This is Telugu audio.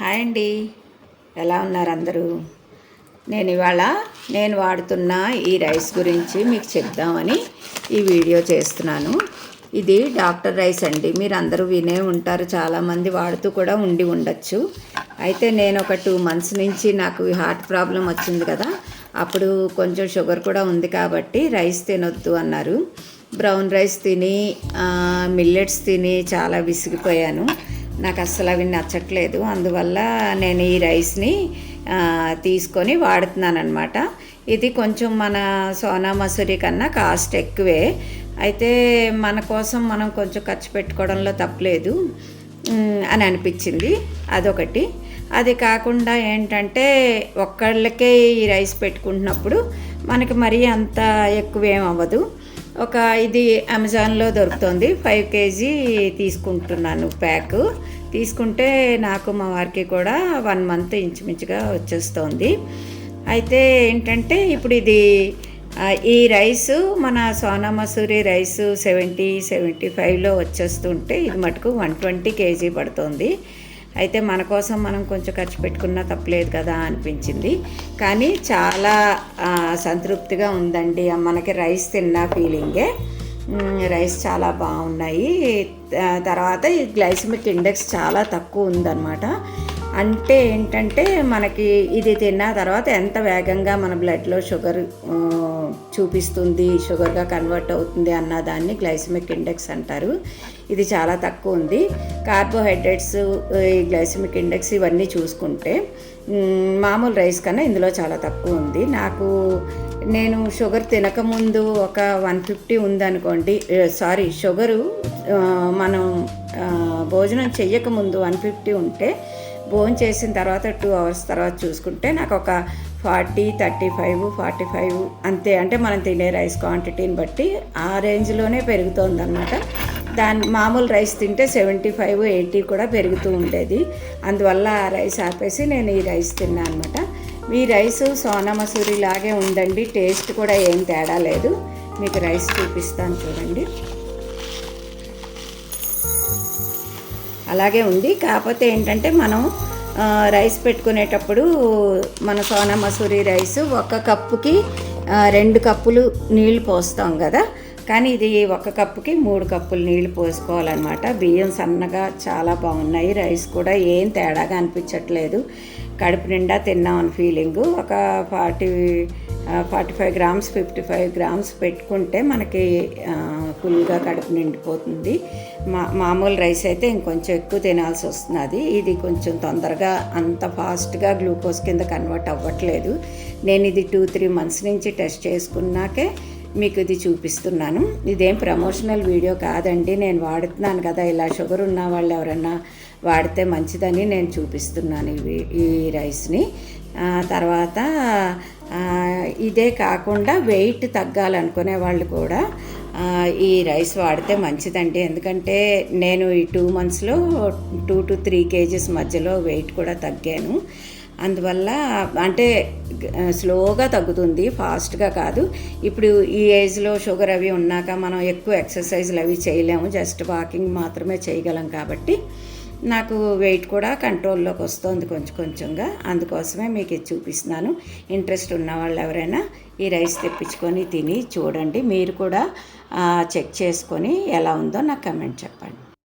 హాయ్ అండి, ఎలా ఉన్నారు అందరూ? నేను వాడుతున్న ఈ రైస్ గురించి మీకు చెప్దామని ఈ వీడియో చేస్తున్నాను. ఇది డాక్టర్ రైస్ అండి. మీరు అందరూ వినే ఉంటారు, చాలామంది వాడుతూ కూడా ఉండి ఉండొచ్చు. అయితే నేను ఒక 2 months నుంచి నాకు హార్ట్ ప్రాబ్లం వచ్చింది కదా, అప్పుడు కొంచెం షుగర్ కూడా ఉంది కాబట్టి రైస్ తినొద్దు అన్నారు. బ్రౌన్ రైస్ తిని మిల్లెట్స్ తిని చాలా విసిగిపోయాను. నాకు అస్సలు అవి నచ్చట్లేదు. అందువల్ల నేను ఈ రైస్ని తీసుకొని వాడుతున్నాను అనమాట. ఇది కొంచెం మన సోనా మసూరి కన్నా కాస్ట్ ఎక్కువే. అయితే మన కోసం మనం కొంచెం ఖర్చు పెట్టుకోవడంలో తప్పలేదు అని అనిపించింది. అదొకటి. అది కాకుండా ఏంటంటే ఒక్కళ్ళకే ఈ రైస్ పెట్టుకుంటున్నప్పుడు మనకి మరీ అంత ఎక్కువేం అవ్వదు. ఇది అమెజాన్లో దొరుకుతుంది. 5 kg తీసుకుంటున్నాను ప్యాక్. తీసుకుంటే నాకు మా వారికి కూడా 1 month ఇంచుమించుగా వచ్చేస్తుంది. అయితే ఏంటంటే ఇప్పుడు ఈ రైసు మన సోనా మసూరి రైసు 70-75లో వచ్చేస్తుంటే ఇది మటుకు 120 kg పడుతుంది. అయితే మన కోసం మనం కొంచెం ఖర్చు పెట్టుకున్నా తప్పలేదు కదా అనిపించింది. కానీ చాలా సంతృప్తిగా ఉందండి. మనకి రైస్ తిన్న ఫీలింగే. రైస్ చాలా బాగున్నాయి. తర్వాత ఈ గ్లైసెమిక్ ఇండెక్స్ చాలా తక్కువ ఉందన్నమాట. అంటే ఏంటంటే మనకి ఇది తిన్న తర్వాత ఎంత వేగంగా మన బ్లడ్లో షుగర్ చూపిస్తుంది, షుగర్గా కన్వర్ట్ అవుతుంది అన్నదాన్ని గ్లైసెమిక్ ఇండెక్స్ అంటారు. ఇది చాలా తక్కువ ఉంది. కార్బోహైడ్రేట్స్, ఈ గ్లైసెమిక్ ఇండెక్స్ ఇవన్నీ చూసుకుంటే మామూలు రైస్ కన్నా ఇందులో చాలా తక్కువ ఉంది. నేను షుగర్ తినకముందు ఒక 150 ఉందనుకోండి. షుగరు మనం భోజనం చెయ్యకముందు 150 ఉంటే, భోజనం చేసిన తర్వాత 2 hours తర్వాత చూసుకుంటే నాకు ఒక 40, 35, 45 అంతే. అంటే మనం తినే రైస్ క్వాంటిటీని బట్టి ఆ రేంజ్లోనే పెరుగుతుంది అన్నమాట. మామూలు రైస్ తింటే 75, 80 కూడా పెరుగుతూ ఉండేది. అందువల్ల ఆ రైస్ ఆపేసి నేను ఈ రైస్ తిన్నాను అనమాట. ఈ రైసు సోనా మసూరి లాగే ఉందండి. టేస్ట్ కూడా ఏం తేడా లేదు. మీకు రైస్ చూపిస్తాను చూడండి. అలాగే ఉంది. కాకపోతే ఏంటంటే మనం రైస్ పెట్టుకునేటప్పుడు మన సోనా మసూరి రైస్ 1 కప్పుకి 2 కప్పులు నీళ్ళు పోస్తాం కదా, కానీ ఇది 1 కప్పుకి 3 కప్పులు నీళ్ళు పోసుకోవాలన్నమాట. బియ్యం సన్నగా చాలా బాగున్నాయి. రైస్ కూడా ఏం తేడాగా అనిపించట్లేదు. కడుపు నిండా తిన్నామని ఫీలింగు. ఒక 45 grams 55 grams పెట్టుకుంటే మనకి ఫుల్గా కడుపు నిండిపోతుంది. మామూలు రైస్ అయితే ఇంకొంచెం ఎక్కువ తినాల్సి వస్తుంది. ఇది కొంచెం తొందరగా అంత ఫాస్ట్గా గ్లూకోజ్ కింద కన్వర్ట్ అవ్వట్లేదు. నేను ఇది 2-3 months నుంచి టెస్ట్ చేసుకున్నాకే మీకు ఇది చూపిస్తున్నాను. ఇదేం ప్రమోషనల్ వీడియో కాదండి. నేను వాడుతున్నాను కదా, ఇలా షుగర్ ఉన్న వాళ్ళు ఎవరన్నా వాడితే మంచిదని నేను చూపిస్తున్నాను ఈ రైస్ని. తర్వాత ఇదే కాకుండా వెయిట్ తగ్గాలనుకునే వాళ్ళు కూడా ఈ రైస్ వాడితే మంచిదండి. ఎందుకంటే నేను ఈ 2 monthsలో 2-3 kgs మధ్యలో వెయిట్ కూడా తగ్గాను. అందువల్ల అంటే స్లోగా తగ్గుతుంది, ఫాస్ట్గా కాదు. ఇప్పుడు ఈ ఏజ్లో షుగర్ అవి ఉన్నాక మనం ఎక్కువ ఎక్సర్సైజ్లు అవి చేయలేము, జస్ట్ వాకింగ్ మాత్రమే చేయగలం. కాబట్టి నాకు వెయిట్ కూడా కంట్రోల్లోకి వస్తుంది కొంచెంగా. అందుకోసమే మీకు ఇది చూపిస్తున్నాను. ఇంట్రెస్ట్ ఉన్న వాళ్ళు ఎవరైనా ఈ రైస్ తెప్పించుకొని తిని చూడండి. మీరు కూడా చెక్ చేసుకొని ఎలా ఉందో నాకు కమెంట్ చెప్పండి.